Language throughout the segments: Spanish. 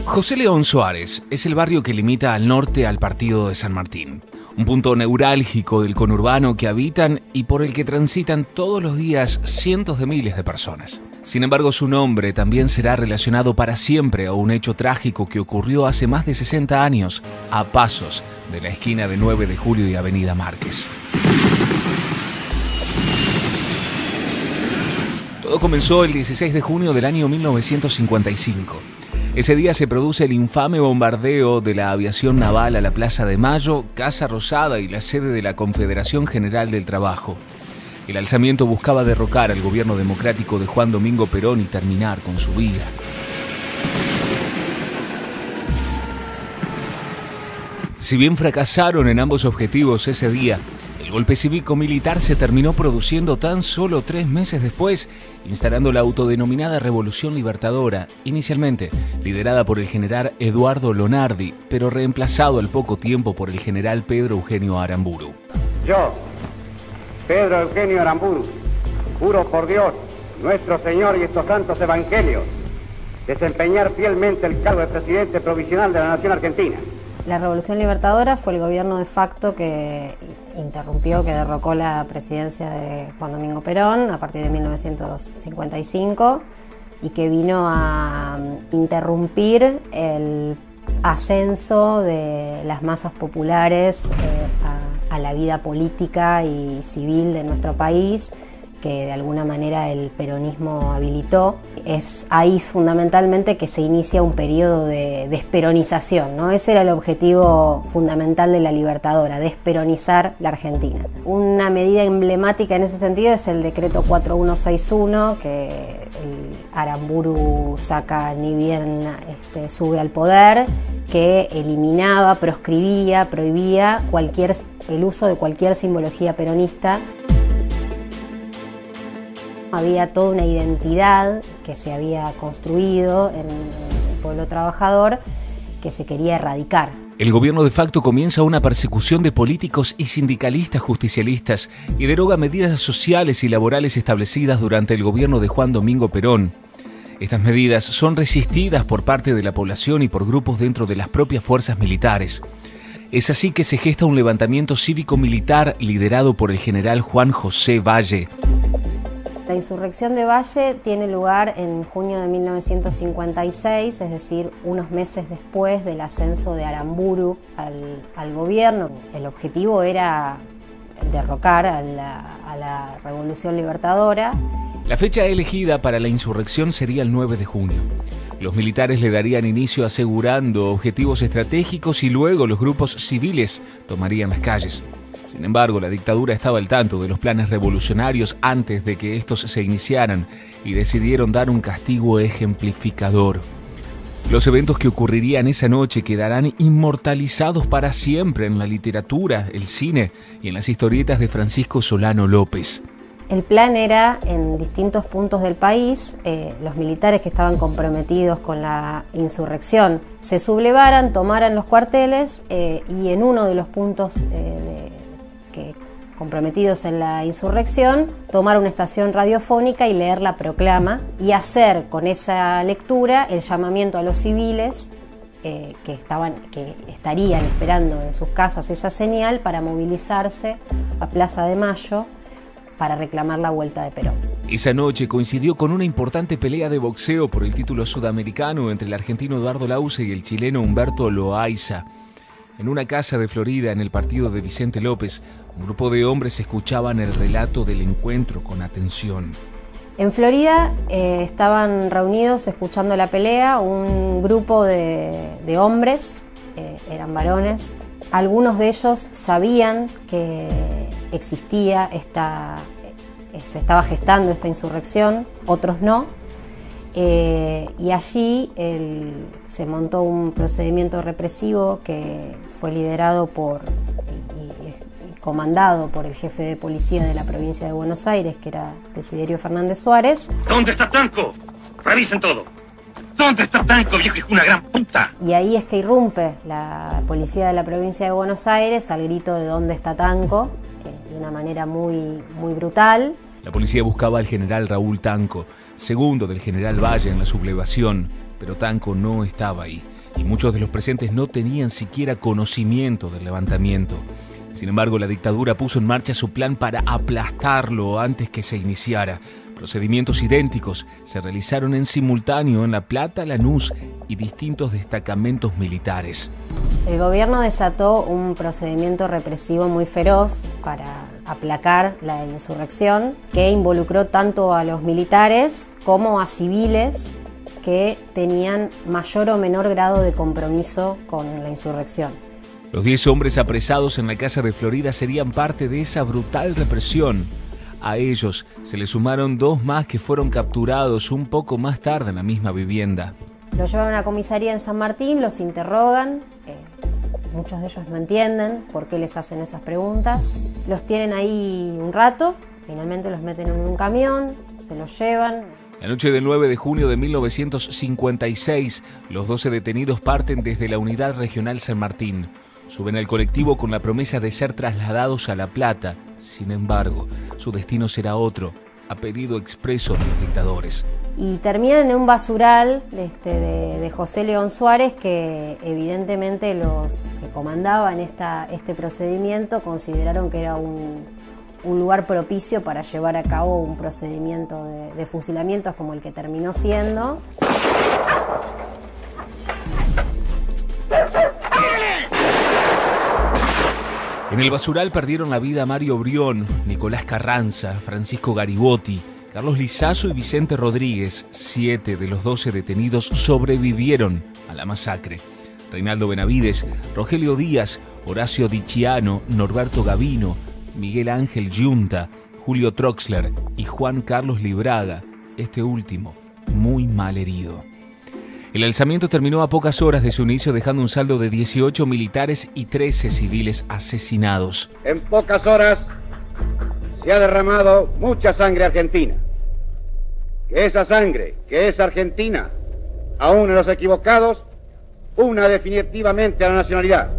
José León Suárez es el barrio que limita al norte al partido de San Martín. Un punto neurálgico del conurbano que habitan y por el que transitan todos los días cientos de miles de personas. Sin embargo, su nombre también será relacionado para siempre a un hecho trágico que ocurrió hace más de 60 años, a pasos de la esquina de 9 de Julio y Avenida Márquez. Todo comenzó el 16 de junio del año 1955. Ese día se produce el infame bombardeo de la aviación naval a la Plaza de Mayo, Casa Rosada y la sede de la Confederación General del Trabajo. El alzamiento buscaba derrocar al gobierno democrático de Juan Domingo Perón y terminar con su vida. Si bien fracasaron en ambos objetivos ese día, el golpe cívico-militar se terminó produciendo tan solo 3 meses después, instalando la autodenominada Revolución Libertadora, inicialmente liderada por el general Eduardo Lonardi, pero reemplazado al poco tiempo por el general Pedro Eugenio Aramburu. Yo, Pedro Eugenio Aramburu, juro por Dios, nuestro Señor y estos santos evangelios, desempeñar fielmente el cargo de presidente provisional de la Nación Argentina. La Revolución Libertadora fue el gobierno de facto que interrumpió, que derrocó la presidencia de Juan Domingo Perón a partir de 1955 y que vino a interrumpir el ascenso de las masas populares a la vida política y civil de nuestro país, que de alguna manera el peronismo habilitó. Es ahí fundamentalmente que se inicia un periodo de desperonización, ¿no? Ese era el objetivo fundamental de la Libertadora, desperonizar la Argentina. Una medida emblemática en ese sentido es el decreto 4161, que el Aramburu saca ni bien sube al poder, que eliminaba, proscribía, prohibía el uso de cualquier simbología peronista. Había toda una identidad que se había construido en el pueblo trabajador que se quería erradicar. El gobierno de facto comienza una persecución de políticos y sindicalistas justicialistas y deroga medidas sociales y laborales establecidas durante el gobierno de Juan Domingo Perón. Estas medidas son resistidas por parte de la población y por grupos dentro de las propias fuerzas militares. Es así que se gesta un levantamiento cívico-militar liderado por el general Juan José Valle. La insurrección de Valle tiene lugar en junio de 1956, es decir, unos meses después del ascenso de Aramburu al gobierno. El objetivo era derrocar a la Revolución Libertadora. La fecha elegida para la insurrección sería el 9 de junio. Los militares le darían inicio asegurando objetivos estratégicos y luego los grupos civiles tomarían las calles. Sin embargo, la dictadura estaba al tanto de los planes revolucionarios antes de que estos se iniciaran y decidieron dar un castigo ejemplificador. Los eventos que ocurrirían esa noche quedarán inmortalizados para siempre en la literatura, el cine y en las historietas de Francisco Solano López. El plan era, en distintos puntos del país, los militares que estaban comprometidos con la insurrección se sublevaran, tomaran los cuarteles y en uno de los puntos comprometidos en la insurrección, tomar una estación radiofónica y leer la proclama y hacer con esa lectura el llamamiento a los civiles que estarían esperando en sus casas esa señal para movilizarse a Plaza de Mayo para reclamar la vuelta de Perón. Esa noche coincidió con una importante pelea de boxeo por el título sudamericano entre el argentino Eduardo Lauce y el chileno Humberto Loaiza. En una casa de Florida, en el partido de Vicente López, un grupo de hombres escuchaban el relato del encuentro con atención. En Florida estaban reunidos escuchando la pelea un grupo de hombres, eran varones. Algunos de ellos sabían que existía se estaba gestando esta insurrección, otros no. Y allí se montó un procedimiento represivo que fue liderado y comandado por el jefe de policía de la provincia de Buenos Aires, que era Desiderio Fernández Suárez. ¿Dónde está Tanco? Revisen todo. ¿Dónde está Tanco, viejo hijo de una gran puta? Y ahí es que irrumpe la policía de la provincia de Buenos Aires al grito de ¿dónde está Tanco? De una manera muy brutal. La policía buscaba al general Raúl Tanco, segundo del general Valle en la sublevación, pero Tanco no estaba ahí. y muchos de los presentes no tenían siquiera conocimiento del levantamiento. Sin embargo, la dictadura puso en marcha su plan para aplastarlo antes que se iniciara. Procedimientos idénticos se realizaron en simultáneo en La Plata, Lanús y distintos destacamentos militares. El gobierno desató un procedimiento represivo muy feroz para aplacar la insurrección, que involucró tanto a los militares como a civiles que tenían mayor o menor grado de compromiso con la insurrección. Los 10 hombres apresados en la casa de Florida serían parte de esa brutal represión. A ellos se le sumaron 2 más que fueron capturados un poco más tarde en la misma vivienda. Los llevan a una comisaría en San Martín, los interrogan, muchos de ellos no entienden por qué les hacen esas preguntas. Los tienen ahí un rato, finalmente los meten en un camión, se los llevan. La noche del 9 de junio de 1956, los 12 detenidos parten desde la Unidad Regional San Martín. Suben al colectivo con la promesa de ser trasladados a La Plata. Sin embargo, su destino será otro, a pedido expreso de los dictadores. Y terminan en un basural de José León Suárez, que evidentemente los que comandaban este procedimiento consideraron que era un lugar propicio para llevar a cabo un procedimiento de fusilamientos como el que terminó siendo. En el basural perdieron la vida Mario Brión, Nicolás Carranza, Francisco Garibotti, Carlos Lizazo y Vicente Rodríguez. 7 de los 12 detenidos sobrevivieron a la masacre. Reinaldo Benavides, Rogelio Díaz, Horacio Dicciano, Norberto Gavino, Miguel Ángel Yunta, Julio Troxler y Juan Carlos Libraga, este último muy mal herido. El alzamiento terminó a pocas horas de su inicio, dejando un saldo de 18 militares y 13 civiles asesinados. En pocas horas se ha derramado mucha sangre argentina. Que esa sangre, que es argentina, aún en los equivocados, una definitivamente a la nacionalidad,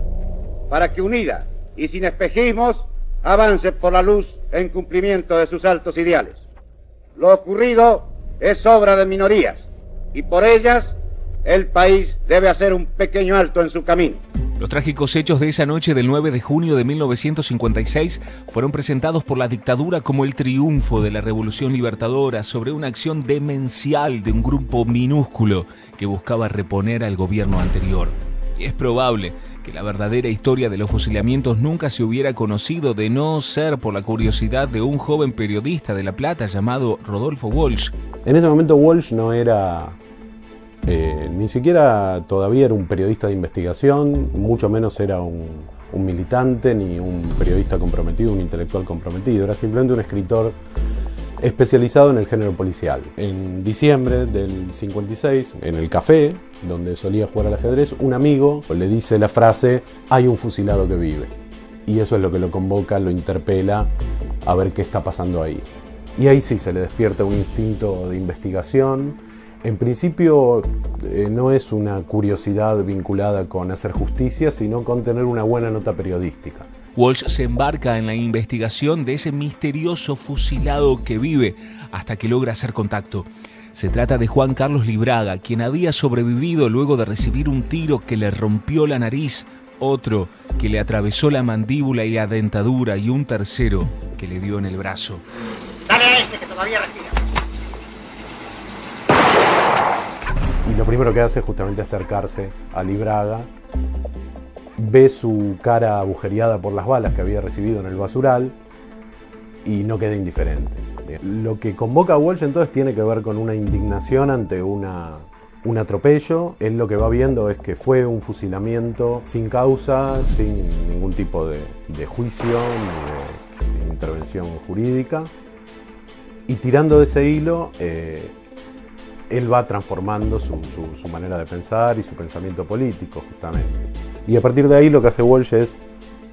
para que unida y sin espejismos avance por la luz en cumplimiento de sus altos ideales. Lo ocurrido es obra de minorías y por ellas el país debe hacer un pequeño alto en su camino. Los trágicos hechos de esa noche del 9 de junio de 1956 fueron presentados por la dictadura como el triunfo de la Revolución Libertadora sobre una acción demencial de un grupo minúsculo que buscaba reponer al gobierno anterior. Y es probable que la verdadera historia de los fusilamientos nunca se hubiera conocido de no ser por la curiosidad de un joven periodista de La Plata llamado Rodolfo Walsh. En ese momento Walsh no era... ni siquiera todavía era un periodista de investigación, mucho menos era un militante, ni un periodista comprometido, un intelectual comprometido. Era simplemente un escritor especializado en el género policial. En diciembre del 56, en el café donde solía jugar al ajedrez, un amigo le dice la frase: "Hay un fusilado que vive". Y eso es lo que lo convoca, lo interpela a ver qué está pasando ahí. Y ahí sí se le despierta un instinto de investigación. En principio no es una curiosidad vinculada con hacer justicia, sino con tener una buena nota periodística. Walsh se embarca en la investigación de ese misterioso fusilado que vive hasta que logra hacer contacto. Se trata de Juan Carlos Libraga, quien había sobrevivido luego de recibir un tiro que le rompió la nariz, otro que le atravesó la mandíbula y la dentadura y un tercero que le dio en el brazo. Dale a ese que todavía respira. Y lo primero que hace es justamente acercarse a Libraga, ve su cara agujereada por las balas que había recibido en el basural y no queda indiferente. Lo que convoca a Walsh entonces tiene que ver con una indignación ante un atropello. Él lo que va viendo es que fue un fusilamiento sin causa, sin ningún tipo de juicio ni de intervención jurídica. Y tirando de ese hilo, él va transformando su manera de pensar y su pensamiento político, justamente. Y a partir de ahí lo que hace Walsh es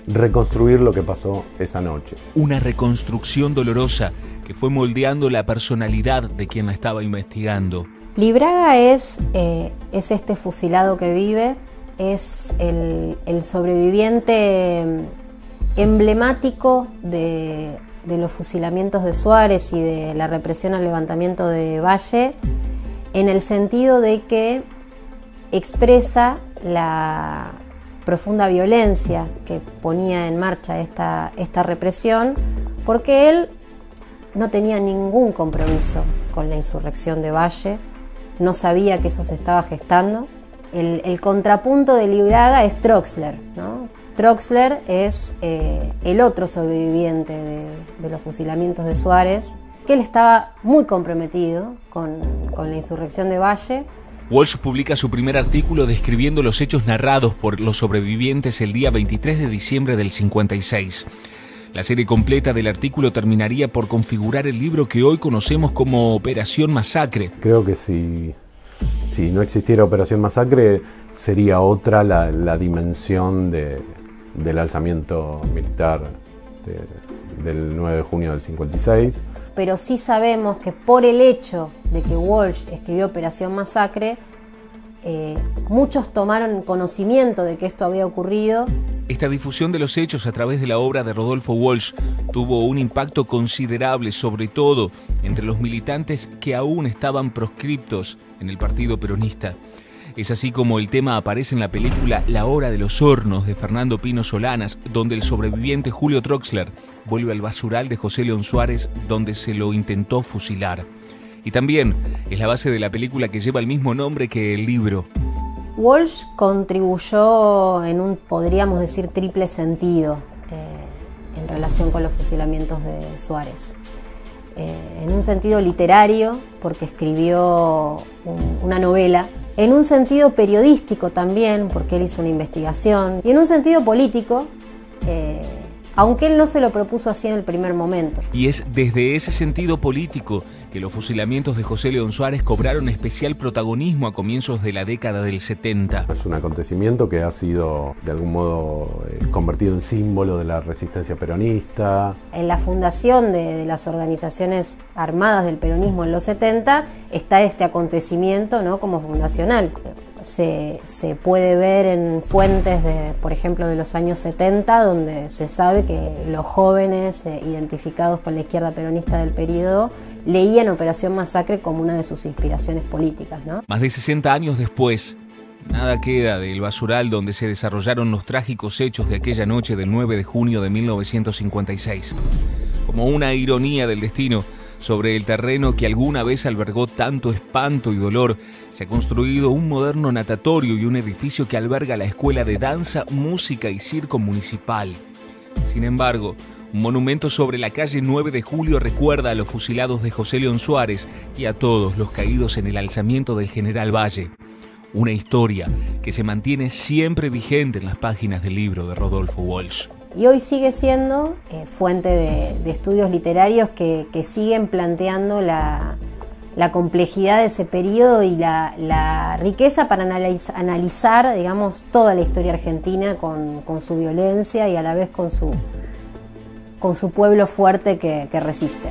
reconstruir lo que pasó esa noche. Una reconstrucción dolorosa que fue moldeando la personalidad de quien la estaba investigando. Libraga es este fusilado que vive, es el sobreviviente emblemático de los fusilamientos de Suárez y de la represión al levantamiento de Valle, en el sentido de que expresa la profunda violencia que ponía en marcha esta represión, porque él no tenía ningún compromiso con la insurrección de Valle, no sabía que eso se estaba gestando. El contrapunto de Libraga es Troxler, ¿no? Troxler es el otro sobreviviente de los fusilamientos de Suárez, que él estaba muy comprometido con la insurrección de Valle. Walsh publica su primer artículo describiendo los hechos narrados por los sobrevivientes el día 23 de diciembre del 56. La serie completa del artículo terminaría por configurar el libro que hoy conocemos como Operación Masacre. Creo que si no existiera Operación Masacre, sería otra la dimensión del alzamiento militar del 9 de junio del 56. Pero sí sabemos que por el hecho de que Walsh escribió Operación Masacre, muchos tomaron conocimiento de que esto había ocurrido. Esta difusión de los hechos a través de la obra de Rodolfo Walsh tuvo un impacto considerable, sobre todo entre los militantes que aún estaban proscriptos en el Partido Peronista. Es así como el tema aparece en la película La Hora de los Hornos de Fernando Pino Solanas, donde el sobreviviente Julio Troxler vuelve al basural de José León Suárez, donde se lo intentó fusilar. Y también es la base de la película que lleva el mismo nombre que el libro. Walsh contribuyó en un, podríamos decir, triple sentido en relación con los fusilamientos de Suárez. En un sentido literario, porque escribió una novela. En un sentido periodístico también, porque él hizo una investigación. Y en un sentido político, aunque él no se lo propuso así en el primer momento. Y es desde ese sentido político que los fusilamientos de José León Suárez cobraron especial protagonismo a comienzos de la década del 70. Es un acontecimiento que ha sido de algún modo convertido en símbolo de la resistencia peronista. En la fundación de las organizaciones armadas del peronismo en los 70 está este acontecimiento, ¿no?, como fundacional. Se puede ver en fuentes, por ejemplo, de los años 70, donde se sabe que los jóvenes identificados con la izquierda peronista del periodo leían Operación Masacre como una de sus inspiraciones políticas, ¿no? Más de 60 años después, nada queda del basural donde se desarrollaron los trágicos hechos de aquella noche del 9 de junio de 1956. Como una ironía del destino, sobre el terreno que alguna vez albergó tanto espanto y dolor, se ha construido un moderno natatorio y un edificio que alberga la Escuela de Danza, Música y Circo Municipal. Sin embargo, un monumento sobre la calle 9 de Julio recuerda a los fusilados de José León Suárez y a todos los caídos en el alzamiento del General Valle. Una historia que se mantiene siempre vigente en las páginas del libro de Rodolfo Walsh. Y hoy sigue siendo fuente de estudios literarios que siguen planteando la complejidad de ese periodo y la riqueza para analizar, digamos, toda la historia argentina con su violencia y a la vez con su pueblo fuerte que resiste.